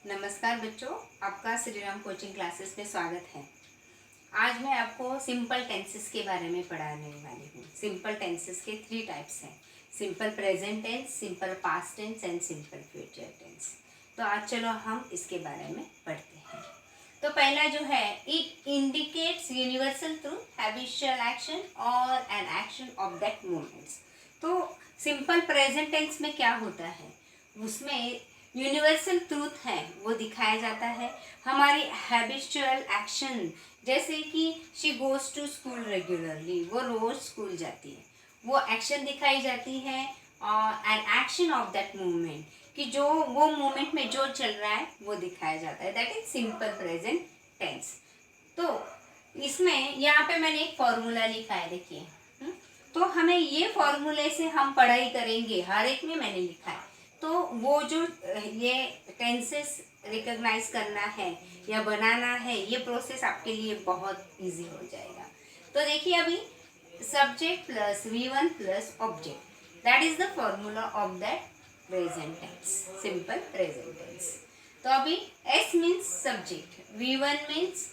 नमस्कार बच्चों, आपका श्री राम कोचिंग क्लासेस में स्वागत है। आज मैं आपको सिंपल टेंसेस के बारे में पढ़ाने वाली हूँ। सिंपल टेंसेस के 3 टाइप्स हैं, simple present tense, simple past tense and simple future tense. तो आज चलो हम इसके बारे में पढ़ते हैं। तो पहला जो है, it indicates universal truth, habitual action और an action of that moments. तो सिंपल प्रेजेंट टेंस में क्या होता है, उसमें यूनिवर्सल ट्रूथ है वो दिखाया जाता है। हमारी हैबिचुअल एक्शन, जैसे कि she goes to school regularly, वो रोज स्कूल जाती है, वो एक्शन दिखाई जाती है। और an action of that movement, कि जो वो मोमेंट में जो चल रहा है वो दिखाया जाता है। That is simple present tense. तो इसमें यहाँ पे मैंने एक फॉर्मूला लिखा है, देखिए। तो हमें ये फॉर्मूले से हम पढ़ाई करेंगे, हर एक में मैंने लिखा है। तो वो जो ये टेंसेस रिकॉग्नाइज करना है या बनाना है, ये प्रोसेस आपके लिए बहुत इजी हो जाएगा। तो देखिए, अभी subject plus V1 plus object, that is the formula of that present tense, simple present tense. तो अभी S means subject, V1 means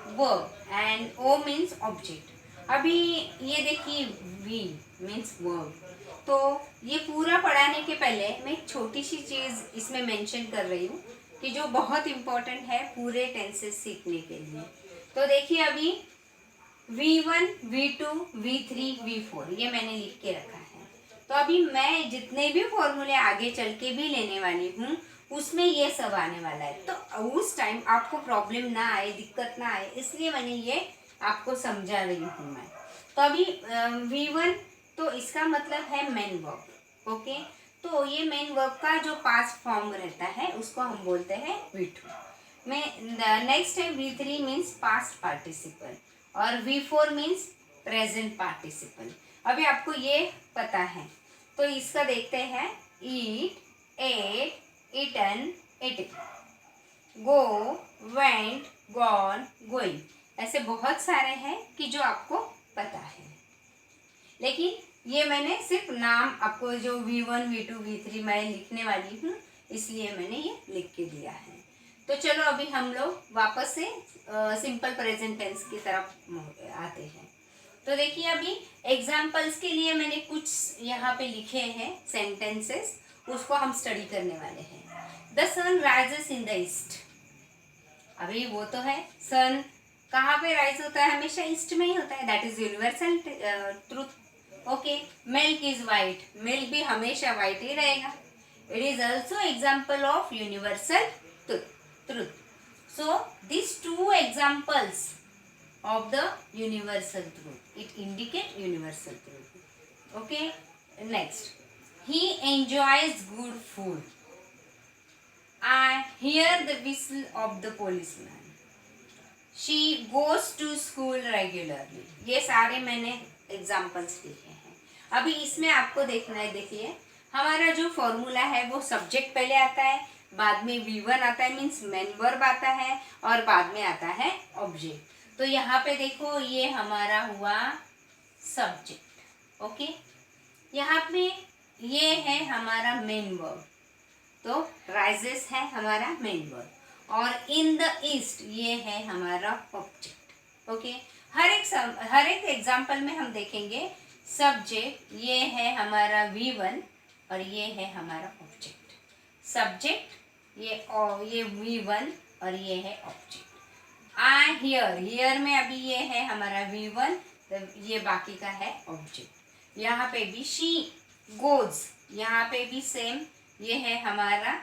verb and O means object. अभी ये देखिए, V मीन्स वर्ब। तो ये पूरा पढ़ाने के पहले मैं एक छोटी सी चीज़ इसमें मेंशन कर रही हूँ कि जो बहुत इम्पोर्टेंट है पूरे टेंसेस सीखने के लिए। तो देखिए, अभी V1, V2, V3, V4 ये मैंने लिख के रखा है। तो अभी मैं जितने भी फॉर्मूले आगे चल के भी लेने वाली हूँ उसमें ये सब आने वाला है। तो उस टाइम आपको प्रॉब्लम ना आए, दिक्कत ना आए, इसलिए मैंने ये आपको समझा रही हूँ मैं। तो अभी V1, तो इसका मतलब है मेन वर्ब। ओके, तो ये मेन वर्ब का जो पास्ट फॉर्म रहता है उसको हम बोलते हैं V2 में। नेक्स्ट है V3 मीन्स पास्ट पार्टिसिपल और V4 मीन्स प्रेजेंट पार्टिसिपल। अभी आपको ये पता है, तो इसका देखते हैं। ईट, एट, ईटन, ईटिंग, गो, वेंट, गॉन, गोइंग, ऐसे बहुत सारे हैं कि जो आपको पता है। लेकिन ये मैंने सिर्फ नाम आपको, जो V1, V2, V3 मैं लिखने वाली हूँ, इसलिए मैंने ये लिख के दिया है। तो चलो अभी हम लोग वापस से सिंपल प्रेजेंट टेंस की तरफ आते हैं। तो देखिए, अभी एग्जाम्पल्स के लिए मैंने कुछ यहाँ पे लिखे हैं सेंटेंसेस, उसको हम स्टडी करने वाले हैं। The sun rises in the east. अभी वो तो है, सन कहाँ पे राइज होता है, हमेशा ईस्ट में ही होता है, that is universal truth. Okay, milk is white, milk भी हमेशा वाइट ही रहेगा। It is also example of universal truth. So this 2 examples of the universal truth, it indicate universal truth. Okay, next, he enjoys good food. I hear the whistle of the policeman. She goes to school regularly. ये सारे मैंने examples लिखे हैं। अभी इसमें आपको देखना है, देखिए हमारा जो फॉर्मूला है वो सब्जेक्ट पहले आता है, बाद में V1 आता है मीन्स मेन वर्ब आता है, और बाद में आता है ऑब्जेक्ट। तो यहाँ पे देखो, ये हमारा हुआ सब्जेक्ट। ओके, यहाँ पे ये है हमारा मेन वर्ब, तो राइजेस है हमारा मेन वर्ब, और इन द ईस्ट ये है हमारा ऑब्जेक्ट। ओके, हर एक एग्जाम्पल में हम देखेंगे सब्जेक्ट ये है हमारा V1 और ये है हमारा ऑब्जेक्ट। सब्जेक्ट ये V1 और ये है ऑब्जेक्ट। आई हियर में अभी ये है हमारा V1, तो ये बाकी का है ऑब्जेक्ट। यहाँ पे भी शी गोज, यहाँ पे भी सेम, ये है हमारा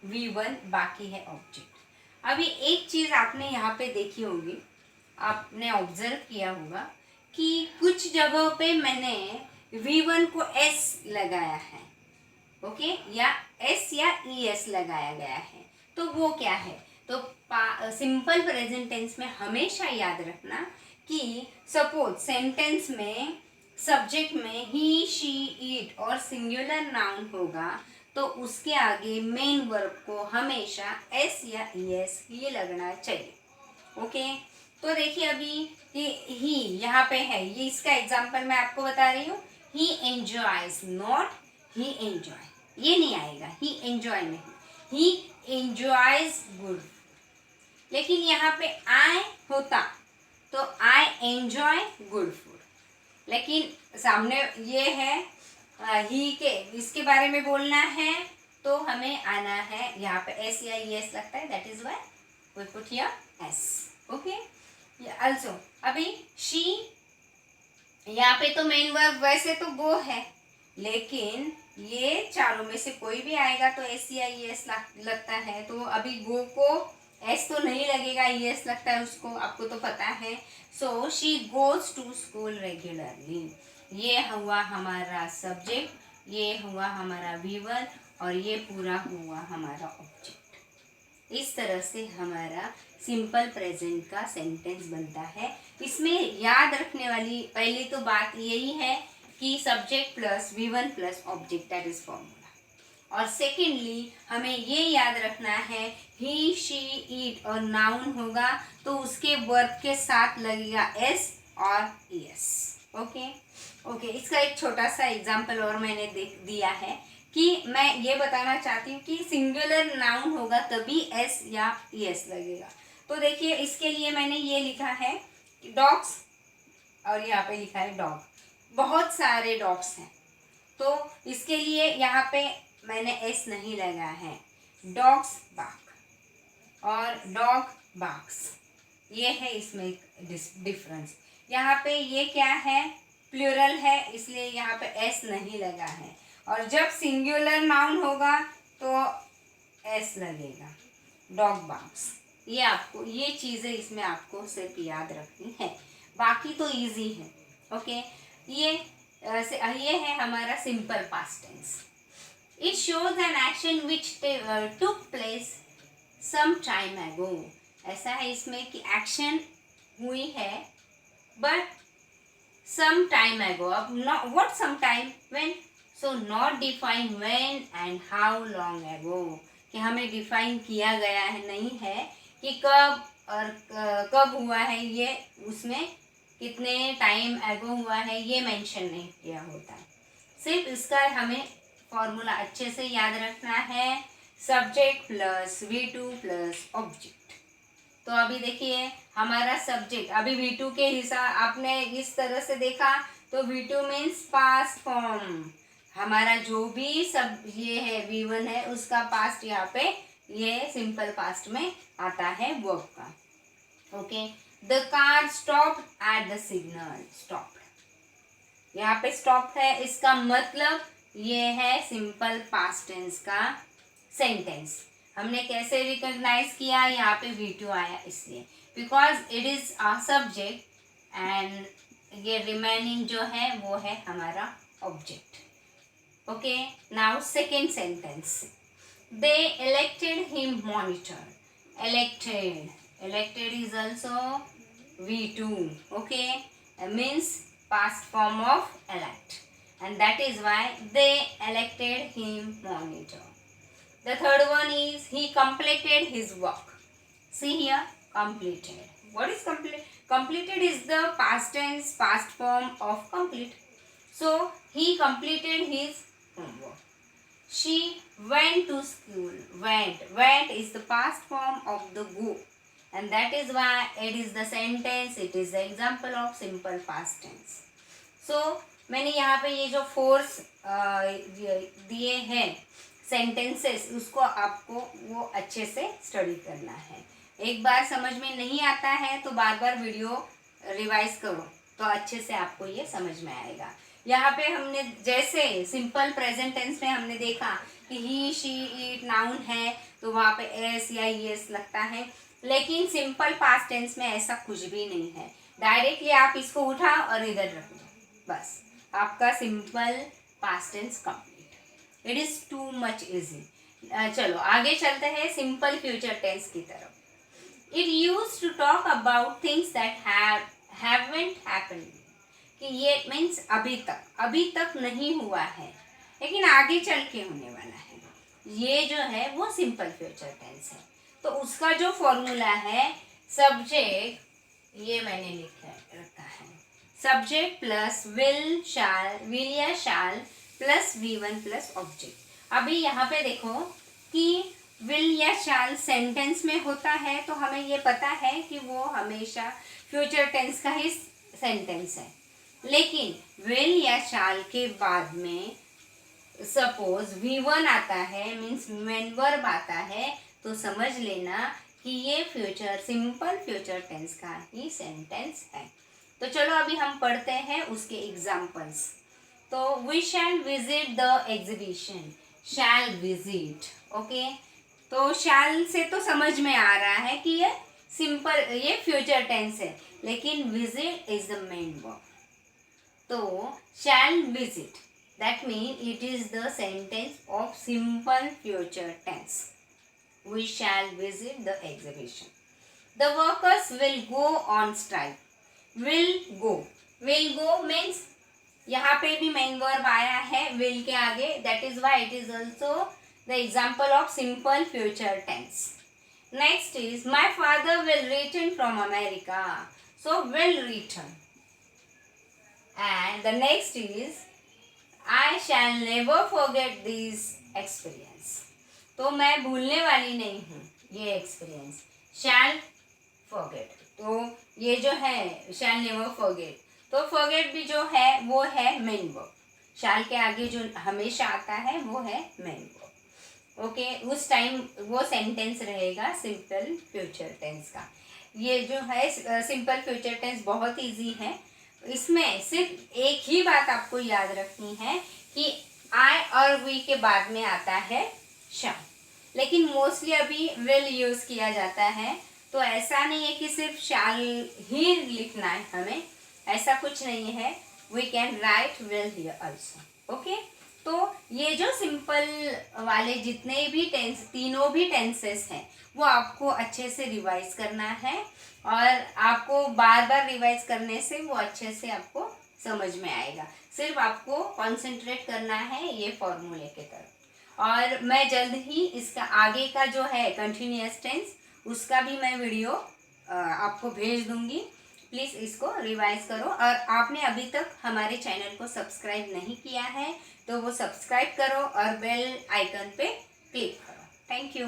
V1, बाकी है ऑब्जेक्ट। अभी एक चीज़ आपने यहाँ पे देखी होगी, आपने ऑब्जर्व किया होगा कि कुछ जगहों पे मैंने V1 को S लगाया है। ओके, या S या ES लगाया गया है। तो वो क्या है, तो सिंपल प्रेजेंट टेंस में हमेशा याद रखना कि सपोज सेंटेंस में सब्जेक्ट में ही, शी, इट और सिंगुलर नाउन होगा, तो उसके आगे मेन वर्ब को हमेशा S या ES ही लगना चाहिए। ओके, तो देखिए अभी ही यहाँ पे है, ये इसका एग्जाम्पल मैं आपको बता रही हूँ। ही एंजॉयज, नॉट ही एंजॉय, ये नहीं आएगा, ही एंजॉय नहीं, ही एंजॉयज गुड। लेकिन यहाँ पे आई होता तो आई एंजॉय गुड फूड, लेकिन सामने ये है ही के, इसके बारे में बोलना है तो हमें आना है यहाँ पे एस या एस लगता है, that is why we put here S. Okay, also अभी शी, यहाँ पे तो मेन वर्ब वैसे तो गो है, लेकिन ये चारों में से कोई भी आएगा तो एस या एस लगता है, तो अभी गो को एस तो नहीं लगेगा, एस लगता है उसको, आपको तो पता है। So she goes to school regularly, ये हुआ हमारा सब्जेक्ट, ये हुआ हमारा V1 और ये पूरा हुआ हमारा ऑब्जेक्ट। इस तरह से हमारा सिंपल प्रेजेंट का सेंटेंस बनता है। इसमें याद रखने वाली पहली तो बात यही है कि subject plus V1 plus object, that is formula. और सेकेंडली हमें ये याद रखना है ही शी इट और नाउन होगा तो उसके वर्ब के साथ लगेगा एस और एस। ओके ओके, इसका एक छोटा सा एग्जाम्पल और मैंने दिया है कि मैं ये बताना चाहती हूँ कि सिंगुलर नाउन होगा तभी एस या एस लगेगा। तो देखिए इसके लिए मैंने ये लिखा है डॉग्स और यहाँ पे लिखा है डॉग, बहुत सारे डॉग्स हैं, तो इसके लिए यहाँ पे मैंने एस नहीं लगा है, डॉग्स बार्क और डॉग बार्क्स, ये है इसमें डिफरेंस। यहाँ पे ये क्या है, प्लूरल है, इसलिए यहाँ पे एस नहीं लगा है, और जब सिंगुलर नाउन होगा तो एस लगेगा, डॉग बार्क्स। ये आपको ये चीज़ें इसमें आपको सिर्फ याद रखनी है, बाकी तो इजी है। ओके, ये है हमारा simple past tense. It shows an action which took place some time ago. ऐसा है इसमें कि एक्शन हुई है बट सम टाइम अगो, अब what some time, when, so not define when and how long ago, कि हमें डिफाइन किया गया है नहीं है कि कब और कब हुआ है, ये उसमें कितने टाइम एगो हुआ है ये मेंशन नहीं किया होता। सिर्फ इसका हमें फॉर्मूला अच्छे से याद रखना है, subject plus V2 plus object. तो अभी देखिए हमारा सब्जेक्ट अभी V2 के हिसाब आपने इस तरह से देखा तो V2 मीन्स पास्ट फॉर्म, हमारा जो भी सब ये है V1 है उसका पास्ट यहाँ पे ये सिंपल पास्ट में आता है वर्ब का। Okay, the car stop at the signal, stop, यहाँ पे स्टॉप है, इसका मतलब ये है सिंपल पास्ट टेंस का सेंटेंस। हमने कैसे रिकॉग्नाइज किया, यहाँ पे V2 आया इसलिए, because it is a subject and ये रिमेनिंग जो है वो है हमारा object. Okay, now second sentence, they elected him monitor, elected is also V2, okay, means past form of elect, and that is why they elected him monitor. The third one is he completed his work. See here, completed. What is complete? Completed is the past tense, past form of complete. So he completed his homework. She went to school. Went is the past form of the go, and that is why it is the sentence, it is the example of simple past tense. So मैंने यहाँ पे ये जो force दिए हैं sentences, उसको आपको वो अच्छे से स्टडी करना है। एक बार समझ में नहीं आता है तो बार बार वीडियो रिवाइज करो तो अच्छे से आपको ये समझ में आएगा। यहाँ पे हमने जैसे सिंपल प्रेजेंट टेंस में हमने देखा कि ही शी इट नाउन है तो वहाँ पे एस या एस लगता है, लेकिन सिंपल पास्ट टेंस में ऐसा कुछ भी नहीं है, डायरेक्टली आप इसको उठा और इधर रख दो, बस आपका simple past tense complete. It is too much easy. चलो आगे चलते हैं सिंपल फ्यूचर टेंस की तरफ। It used to talk about things that haven't happened, कि ये मीन्स अभी तक नहीं हुआ है लेकिन आगे चल के होने वाला है, ये जो है वो सिंपल फ्यूचर टेंस है। तो उसका जो फॉर्मूला है सब्जेक्ट, ये मैंने रखा है, सब्जेक्ट प्लस विल या शाल प्लस V1 प्लस ऑब्जेक्ट। अभी यहाँ पे देखो कि विल या शैल सेंटेंस में होता है तो हमें ये पता है कि वो हमेशा फ्यूचर टेंस का ही सेंटेंस है। लेकिन विल या शैल के बाद में सपोज V1 आता है, मीन्स मेन वर्ब आता है, तो समझ लेना कि ये फ्यूचर सिंपल फ्यूचर टेंस का ही सेंटेंस है। तो चलो अभी हम पढ़ते हैं उसके एग्जाम्पल्स। तो we shall visit the exhibition, shall visit, okay. तो शैल से तो समझ में आ रहा है कि ये सिंपल, ये फ्यूचर टेंस है, लेकिन visit is the main verb. तो शैल visit, that means it is the sentence of simple future tense. We shall visit the exhibition. The workers will go on strike. Will go means यहाँ पे भी main verb आया है will के आगे, that is why it is also the example of simple future tense. Next is my father will return from America. So will return. And the next is I shall never forget this experience. तो मैं भूलने वाली नहीं हूँ ये experience. shall forget, तो ये जो है shall never forget, तो forget भी जो है वो है मेन वर्ब। shall के आगे जो हमेशा आता है वो है मेन वर्ब, ओके। उस टाइम वो सेंटेंस रहेगा सिंपल फ्यूचर टेंस का। ये जो है सिंपल फ्यूचर टेंस बहुत इजी है। इसमें सिर्फ एक ही बात आपको याद रखनी है कि आई और वी के बाद में आता है शैल, लेकिन मोस्टली अभी विल यूज़ किया जाता है। तो ऐसा नहीं है कि सिर्फ शैल ही लिखना है हमें, ऐसा कुछ नहीं है। We can write will here also, okay. तो ये जो सिंपल वाले जितने भी टेंस, तीनों भी टेंसेस हैं, वो आपको अच्छे से रिवाइज करना है, और आपको बार बार रिवाइज करने से वो अच्छे से आपको समझ में आएगा। सिर्फ आपको कंसंट्रेट करना है ये फॉर्मूले के तरफ। और मैं जल्द ही इसका आगे का जो है कंटिन्यूअस टेंस, उसका भी मैं वीडियो आपको भेज दूंगी। प्लीज़ इसको रिवाइज करो। और आपने अभी तक हमारे चैनल को सब्सक्राइब नहीं किया है तो वो सब्सक्राइब करो और बेल आइकन पे क्लिक करो। Thank you.